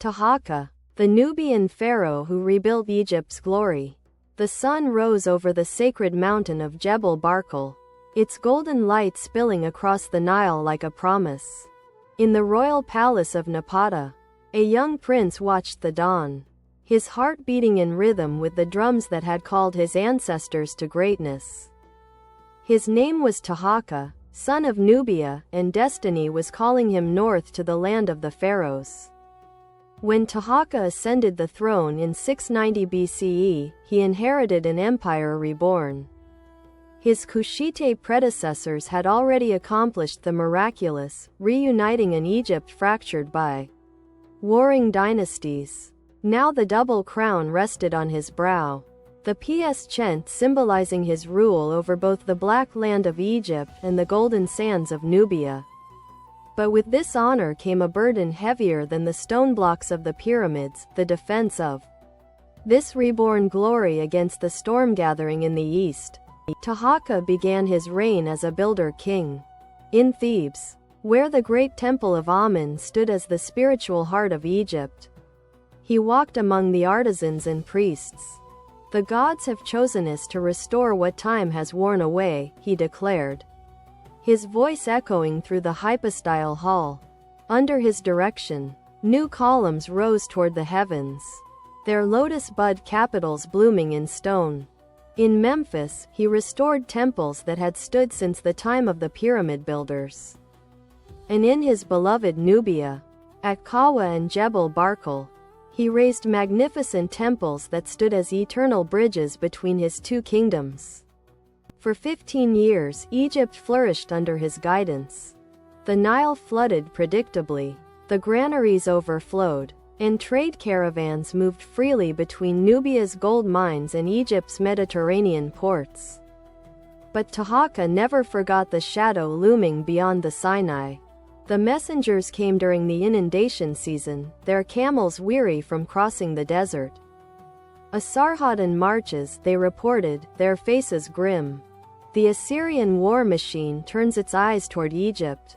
Taharqa, the Nubian pharaoh who rebuilt Egypt's glory. The sun rose over the sacred mountain of Jebel Barkal, its golden light spilling across the Nile like a promise. In the royal palace of Napata, a young prince watched the dawn, his heart beating in rhythm with the drums that had called his ancestors to greatness. His name was Taharqa, son of Nubia, and destiny was calling him north to the land of the pharaohs. When Taharqa ascended the throne in 690 BCE, he inherited an empire reborn. His Kushite predecessors had already accomplished the miraculous, reuniting an Egypt fractured by warring dynasties. Now the double crown rested on his brow, the PS Chent symbolizing his rule over both the black land of Egypt and the golden sands of Nubia. But with this honor came a burden heavier than the stone blocks of the pyramids, the defense of this reborn glory against the storm gathering in the east. Taharqa began his reign as a builder king. In Thebes, where the great Temple of Amun stood as the spiritual heart of Egypt, he walked among the artisans and priests. "The gods have chosen us to restore what time has worn away," he declared, his voice echoing through the hypostyle hall. Under his direction, new columns rose toward the heavens, their lotus bud capitals blooming in stone. In Memphis, he restored temples that had stood since the time of the pyramid builders. And in his beloved Nubia, at Kawa and Jebel Barkal, he raised magnificent temples that stood as eternal bridges between his two kingdoms. For 15 years, Egypt flourished under his guidance. The Nile flooded predictably, the granaries overflowed, and trade caravans moved freely between Nubia's gold mines and Egypt's Mediterranean ports. But Taharqa never forgot the shadow looming beyond the Sinai. The messengers came during the inundation season, their camels weary from crossing the desert. Asarhadon marches, they reported, their faces grim. The Assyrian war machine turns its eyes toward Egypt.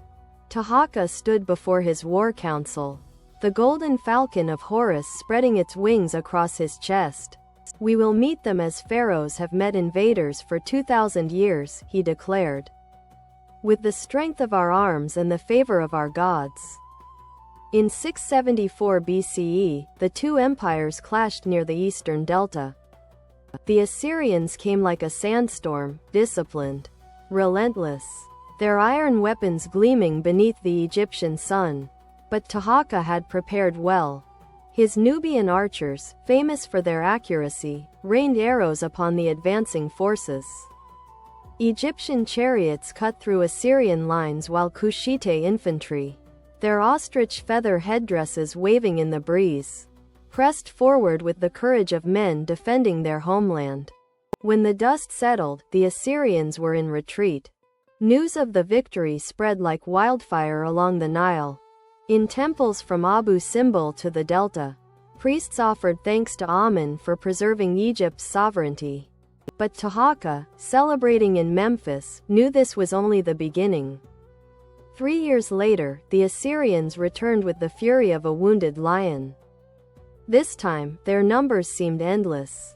Taharqa stood before his war council, the golden falcon of Horus spreading its wings across his chest. "We will meet them as pharaohs have met invaders for 2,000 years, he declared. "With the strength of our arms and the favor of our gods." In 674 BCE, the two empires clashed near the eastern delta. The Assyrians came like a sandstorm, disciplined, relentless, their iron weapons gleaming beneath the Egyptian sun. But Taharqa had prepared well. His Nubian archers, famous for their accuracy, rained arrows upon the advancing forces. Egyptian chariots cut through Assyrian lines while Kushite infantry, their ostrich feather headdresses waving in the breeze, pressed forward with the courage of men defending their homeland. When the dust settled, the Assyrians were in retreat. News of the victory spread like wildfire along the Nile. In temples from Abu Simbel to the Delta, priests offered thanks to Amun for preserving Egypt's sovereignty. But Taharqa, celebrating in Memphis, knew this was only the beginning. 3 years later, the Assyrians returned with the fury of a wounded lion. This time, their numbers seemed endless.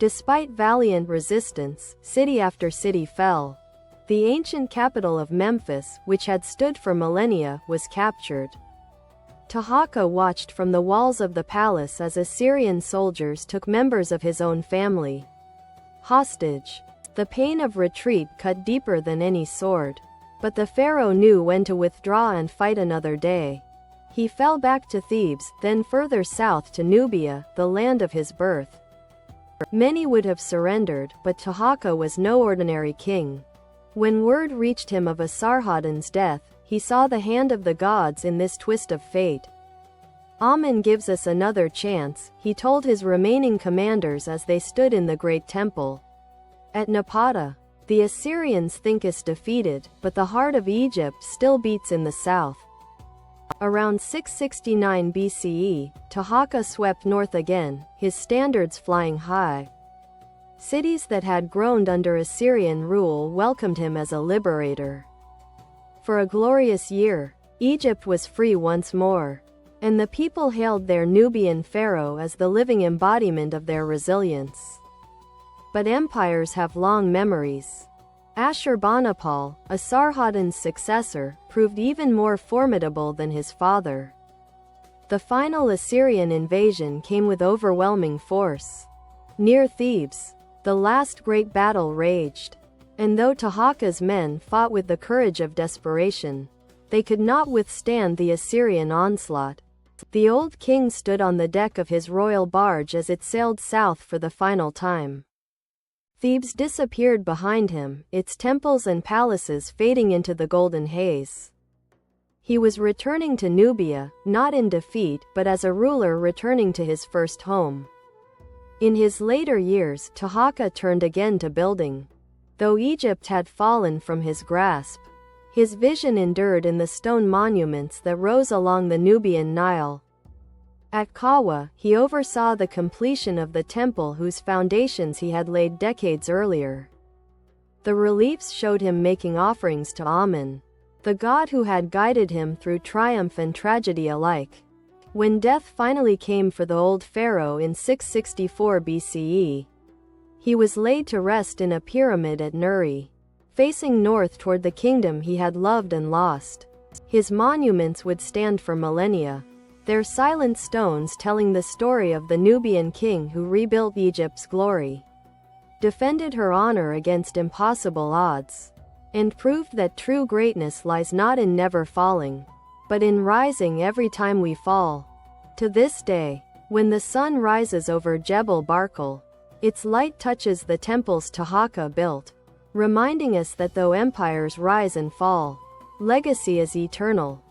Despite valiant resistance, city after city fell. The ancient capital of Memphis, which had stood for millennia, was captured. Taharqa watched from the walls of the palace as Assyrian soldiers took members of his own family hostage. The pain of retreat cut deeper than any sword. But the pharaoh knew when to withdraw and fight another day. He fell back to Thebes, then further south to Nubia, the land of his birth. Many would have surrendered, but Taharqa was no ordinary king. When word reached him of Asarhadon's death, he saw the hand of the gods in this twist of fate. "Amun gives us another chance," he told his remaining commanders as they stood in the great temple. At Napata, the Assyrians think us defeated, but the heart of Egypt still beats in the south. Around 669 BCE, Taharqa swept north again, his standards flying high. Cities that had groaned under Assyrian rule welcomed him as a liberator. For a glorious year, Egypt was free once more. and the people hailed their Nubian pharaoh as the living embodiment of their resilience. But empires have long memories. Ashurbanipal, Esarhaddon's successor, proved even more formidable than his father. The final Assyrian invasion came with overwhelming force. Near Thebes, the last great battle raged, and though Taharqa's men fought with the courage of desperation, they could not withstand the Assyrian onslaught. The old king stood on the deck of his royal barge as it sailed south for the final time. Thebes disappeared behind him, its temples and palaces fading into the golden haze. He was returning to Nubia, not in defeat but as a ruler returning to his first home. In his later years, Taharqa turned again to building. Though Egypt had fallen from his grasp, his vision endured in the stone monuments that rose along the Nubian Nile. At Kawa, he oversaw the completion of the temple whose foundations he had laid decades earlier. The reliefs showed him making offerings to Amun, the god who had guided him through triumph and tragedy alike. When death finally came for the old pharaoh in 664 BCE, he was laid to rest in a pyramid at Nuri, facing north toward the kingdom he had loved and lost. His monuments would stand for millennia, their silent stones telling the story of the Nubian king who rebuilt Egypt's glory, defended her honor against impossible odds, and proved that true greatness lies not in never falling, but in rising every time we fall. To this day, when the sun rises over Jebel Barkal, its light touches the temples Taharqa built, reminding us that though empires rise and fall, legacy is eternal.